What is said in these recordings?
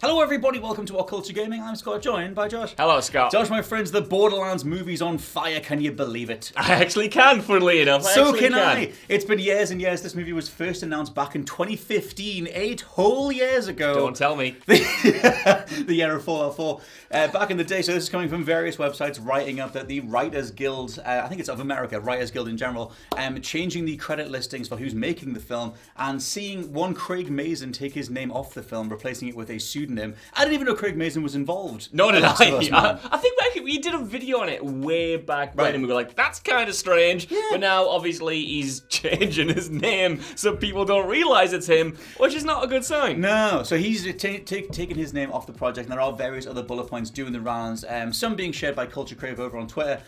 Hello everybody, welcome to What Culture Gaming. I'm Scott, joined by Josh. Hello, Scott. Josh, my friends, the Borderlands movie's on fire, can you believe it? I actually can, funnily enough. So can I. It's been years and years. This movie was first announced back in 2015, 8 whole years ago. Don't tell me. The year of Fallout 4. Back in the day, so this is coming from various websites writing up that the Writers Guild, I think it's of America, Writers Guild in general, changing the credit listings for who's making the film and seeing one Craig Mazin take his name off the film, replacing it with a pseudonym. I didn't even know Craig Mazin was involved. Nor did I. I think we did a video on it way back when, and we were like, that's kind of strange. Yeah. But now, obviously, he's changing his name so people don't realize it's him, which is not a good sign. No. So he's taken his name off the project, and there are various other bullet points doing the rounds, some being shared by Culture Crave over on Twitter,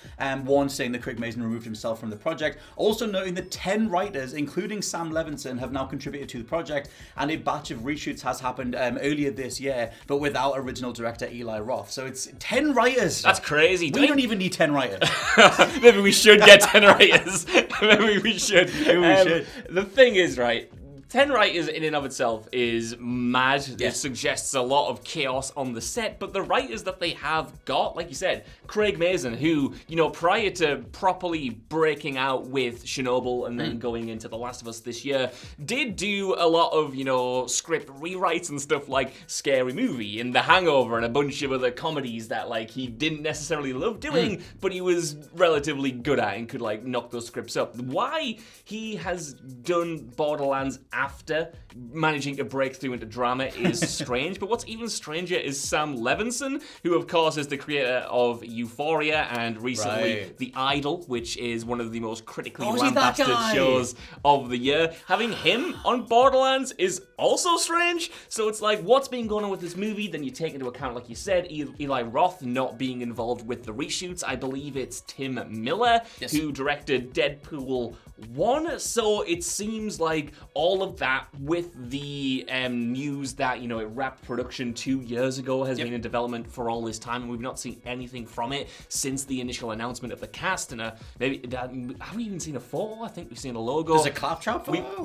one saying that Craig Mazin removed himself from the project, also noting that 10 writers, including Sam Levinson, have now contributed to the project, and a batch of reshoots has happened earlier this year, but without original director Eli Roth. So it's 10 writers. That's crazy. We don't even need 10 writers. Maybe we should get 10 writers. Maybe we should. The thing is, right, 10 writers in and of itself is mad. Yeah. It suggests a lot of chaos on the set, but the writers that they have got, like you said, Craig Mazin, who, prior to properly breaking out with Chernobyl and then going into The Last of Us this year, did do a lot of, script rewrites and stuff like Scary Movie and The Hangover and a bunch of other comedies that, he didn't necessarily love doing, but he was relatively good at and could, knock those scripts up. Why he has done Borderlands after managing to break through into drama is strange, but what's even stranger is Sam Levinson, who of course is the creator of Euphoria and recently The Idol, which is one of the most critically lambasted shows of the year. Having him on Borderlands is also strange, so it's what's been going on with this movie? Then you take into account, like you said, Eli Roth not being involved with the reshoots. I believe it's Tim Miller, who directed Deadpool 1, so it seems like all of that with the news that, it wrapped production 2 years ago has been in development for all this time, and we've not seen anything from it since the initial announcement of the cast, and maybe have we even seen a photo? I think we've seen a logo. There's a claptrap photo?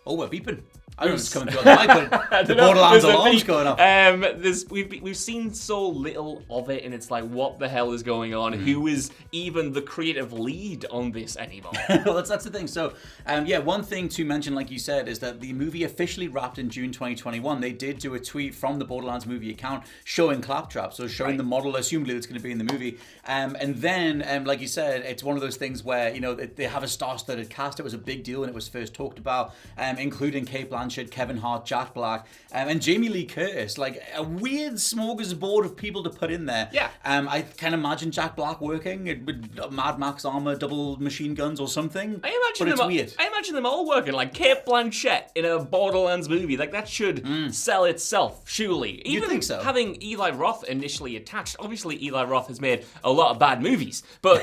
We're beeping. I don't know what's coming through on the mic, but the Borderlands alarm's going off. We've seen so little of it, and it's what the hell is going on? Who is even the creative lead on this anymore? Well, that's the thing. So, one thing to mention, like you said, is that the movie officially wrapped in June 2021. They did do a tweet from the Borderlands movie account showing Claptrap, so showing the model, assumably that's going to be in the movie. And then, like you said, it's one of those things where, they have a star-studded cast. It was a big deal when it was first talked about, including Cate Blanchett, Kevin Hart, Jack Black, and Jamie Lee Curtis. A weird smorgasbord of people to put in there. Yeah. I can imagine Jack Black working with Mad Max armor, double machine guns or something. Weird. I imagine them all working. Cate Blanchett in a Borderlands movie. That should sell itself, surely. Even You'd think so. Having Eli Roth initially attached. Obviously, Eli Roth has made a lot of bad movies, but,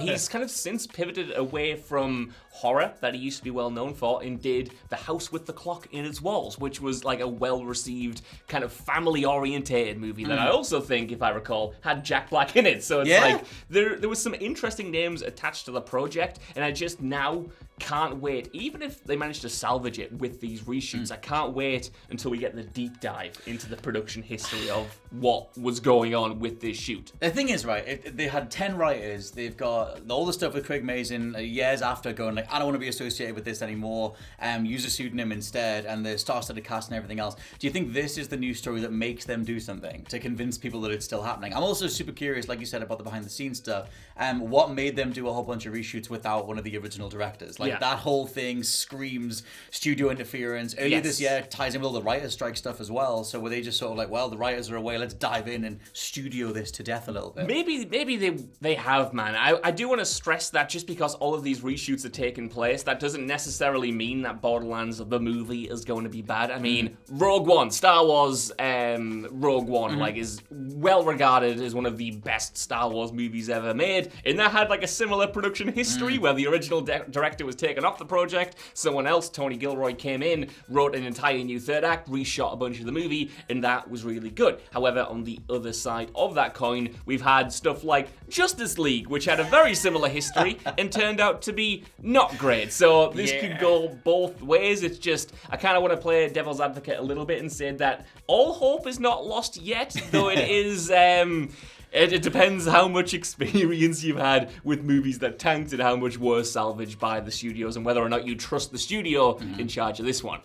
he's kind of since pivoted away from horror that he used to be well known for and did The House with the Clock in Its Walls, which was a well-received kind of family-orientated movie that I also think, if I recall, had Jack Black in it. So it's there was some interesting names attached to the project, and I just now can't wait. Even if they manage to salvage it with these reshoots, I can't wait until we get the deep dive into the production history of what was going on with this shoot. The thing is, they had 10 writers. They've got all the stuff with Craig Mazin years after going I don't want to be associated with this anymore. Use a pseudonym instead, and the star-studded cast and everything else. Do you think this is the news story that makes them do something to convince people that it's still happening? I'm also super curious, like you said, about the behind-the-scenes stuff. What made them do a whole bunch of reshoots without one of the original directors? That whole thing screams studio interference. Earlier this year ties in with all the writers' strike stuff as well. So were they just sort of the writers are away, let's dive in and studio this to death a little bit? Maybe they have, man. I do want to stress that just because all of these reshoots are taking place, that doesn't necessarily mean that Borderlands the movie is going to be bad. I mean, Rogue One, Star Wars Rogue One, is well regarded as one of the best Star Wars movies ever made, and that had a similar production history where the original director was taken off the project, someone else, Tony Gilroy, came in, wrote an entire new third act, reshot a bunch of the movie, and that was really good. However, on the other side of that coin, we've had stuff like Justice League, which had a very similar history and turned out to be not great. So this could go both ways. It's just, I kind of want to play devil's advocate a little bit and say that all hope hope is not lost yet, though it is. It depends how much experience you've had with movies that tanked and how much were salvaged by the studios and whether or not you trust the studio in charge of this one.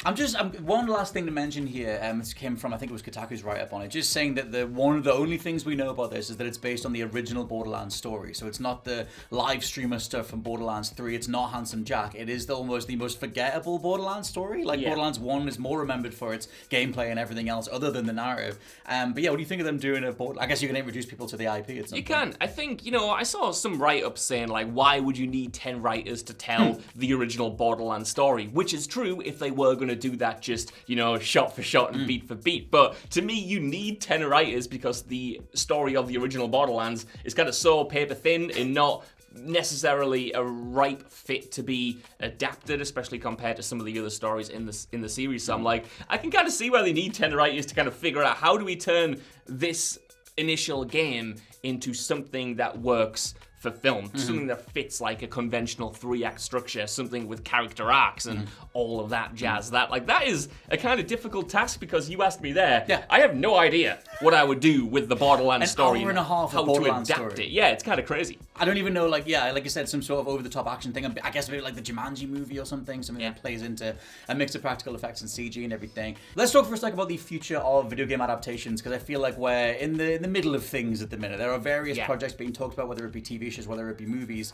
One last thing to mention here, this came from, I think it was Kotaku's write-up on it, just saying that one of the only things we know about this is that it's based on the original Borderlands story. So it's not the live streamer stuff from Borderlands 3, it's not Handsome Jack. It is almost the most forgettable Borderlands story. Borderlands 1 is more remembered for its gameplay and everything else other than the narrative. But yeah, what do you think of them doing a I guess you can introduce people to the IP at some point. You can. I think, I saw some write-ups saying, like, why would you need 10 writers to tell the original Borderlands story? Which is true if they were going to do that just, shot for shot and beat for beat. But to me, you need 10 writers because the story of the original Borderlands is kind of so paper thin and not necessarily a ripe fit to be adapted, especially compared to some of the other stories in the series. So I'm like, I can kind of see why they need 10 writers to kind of figure out how do we turn this initial game into something that works for film, something that fits like a conventional 3-act structure, something with character arcs and all of that jazz. That is a kind of difficult task because you asked me there. Yeah. I have no idea what I would do with the Borderlands story. An hour and a half how of Borderlands to adapt story. it. Yeah, it's kind of crazy. I don't even know, like you said, some sort of over-the-top action thing. I guess maybe like the Jumanji movie or something that plays into a mix of practical effects and CG and everything. Let's talk for a second about the future of video game adaptations, because I feel like we're in the middle of things at the minute. There are various projects being talked about, whether it be TV shows, whether it be movies.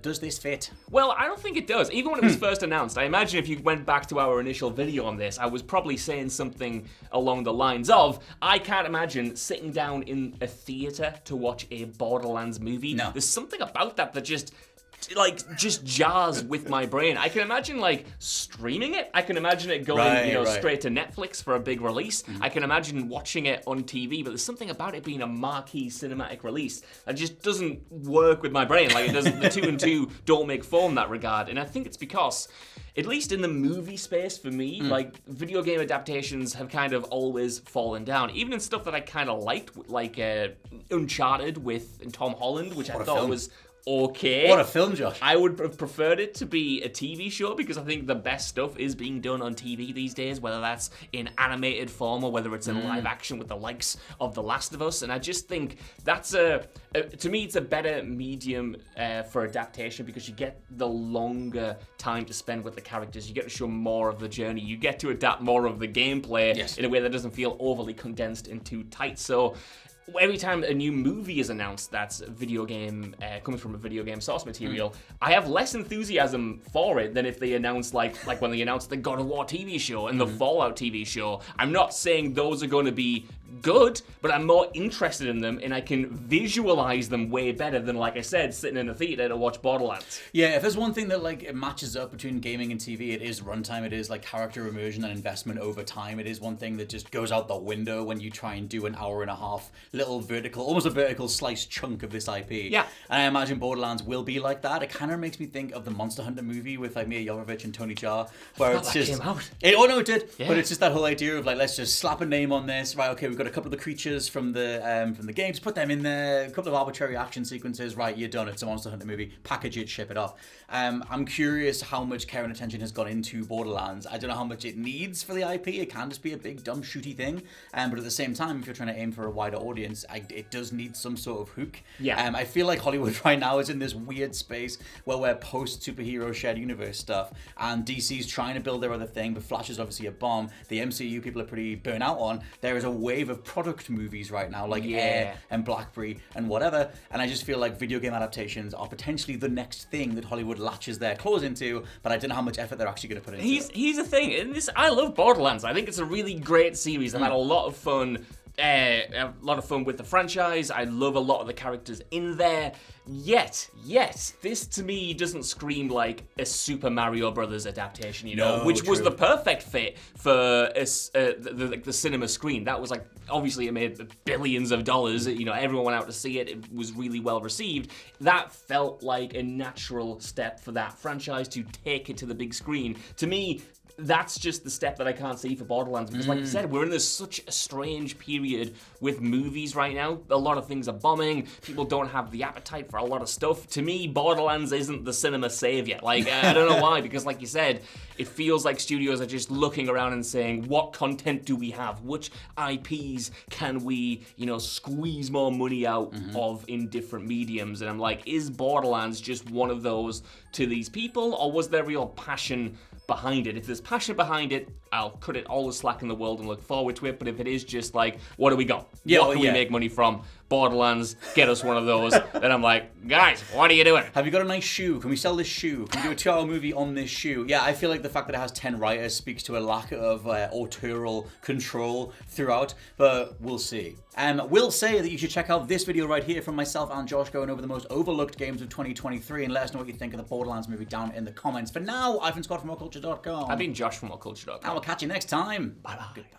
Does this fit? Well, I don't think it does. Even when it was first announced, I imagine if you went back to our initial video on this, I was probably saying something along the lines of, I can't imagine sitting down in a theater to watch a Borderlands movie. No. There's something about that just jars with my brain. I can imagine streaming it. I can imagine it going straight to Netflix for a big release. I can imagine watching it on TV, but there's something about it being a marquee cinematic release that just doesn't work with my brain. It doesn't. The 2 and 2 don't make four in that regard, and I think it's because, at least in the movie space for me, video game adaptations have kind of always fallen down. Even in stuff that I kind of liked, like Uncharted with Tom Holland, which I thought was okay. What a film, Josh. I would have preferred it to be a TV show because I think the best stuff is being done on TV these days, whether that's in animated form or whether it's in live action with the likes of The Last of Us. And I just think that's to me, it's a better medium for adaptation because you get the longer time to spend with the characters. You get to show more of the journey. You get to adapt more of the gameplay in a way that doesn't feel overly condensed and too tight. So every time a new movie is announced that's a video game, coming from a video game source material, I have less enthusiasm for it than if they announce like when they announced the God of War TV show and the Fallout TV show. I'm not saying those are going to be good, but I'm more interested in them and I can visualize them way better than, like I said, sitting in a theater to watch Borderlands. Yeah, if there's one thing that it matches up between gaming and TV, it is runtime. It is character immersion and investment over time. It is one thing that just goes out the window when you try and do an hour and a half little vertical, almost a vertical slice chunk of this IP. Yeah. And I imagine Borderlands will be like that. It kind of makes me think of the Monster Hunter movie with Mia Jovovich and Tony Jaa, where it's just... Came out. It did. Yeah. But it's just that whole idea of let's just slap a name on this. Right, okay, we've got a couple of the creatures from the games, put them in there, a couple of arbitrary action sequences, right, you're done, it's a Monster Hunter movie, package it, ship it off. I'm curious how much care and attention has gone into Borderlands. I don't know how much it needs for the IP. It can just be a big dumb shooty thing, but at the same time, if you're trying to aim for a wider audience, it does need some sort of hook. Yeah. I feel like Hollywood right now is in this weird space where we're post superhero shared universe stuff, and DC's trying to build their other thing, but Flash is obviously a bomb. The MCU people are pretty burnt out on. There is a wave of product movies right now, like Air and Blackberry and whatever, and I just feel like video game adaptations are potentially the next thing that Hollywood latches their claws into, but I don't know how much effort they're actually going to put into it. Here's the thing, and I love Borderlands. I think it's a really great series. I've had a lot of fun. A lot of fun with the franchise. I love a lot of the characters in there. Yet, this to me doesn't scream like a Super Mario Brothers adaptation, which was the perfect fit for the cinema screen. That was obviously it made billions of dollars. Everyone went out to see it. It was really well received. That felt like a natural step for that franchise to take it to the big screen. To me, that's just the step that I can't see for Borderlands, because like you said, we're in such a strange period with movies right now. A lot of things are bombing. People don't have the appetite for a lot of stuff. To me, Borderlands isn't the cinema savior. Like, I don't know why, because like you said, it feels like studios are just looking around and saying, what content do we have? Which IPs can we, squeeze more money out of in different mediums? And I'm like, is Borderlands just one of those to these people, or was there real passion behind it? If there's passion behind it, I'll cut it all the slack in the world and look forward to it. But if it is just like, what do we got? What can we make money from? Borderlands, get us one of those. Then I'm like, guys, what are you doing? Have you got a nice shoe? Can we sell this shoe? Can we do a 2-hour movie on this shoe? Yeah, I feel like the fact that it has 10 writers speaks to a lack of auteur control throughout, but we'll see. We'll say that you should check out this video right here from myself and Josh going over the most overlooked games of 2023, and let us know what you think of the Borderlands movie down in the comments. For now, I've been Scott from WhatCulture.com. I've been Josh from WhatCulture.com. And we'll catch you next time. Bye-bye. Goodbye.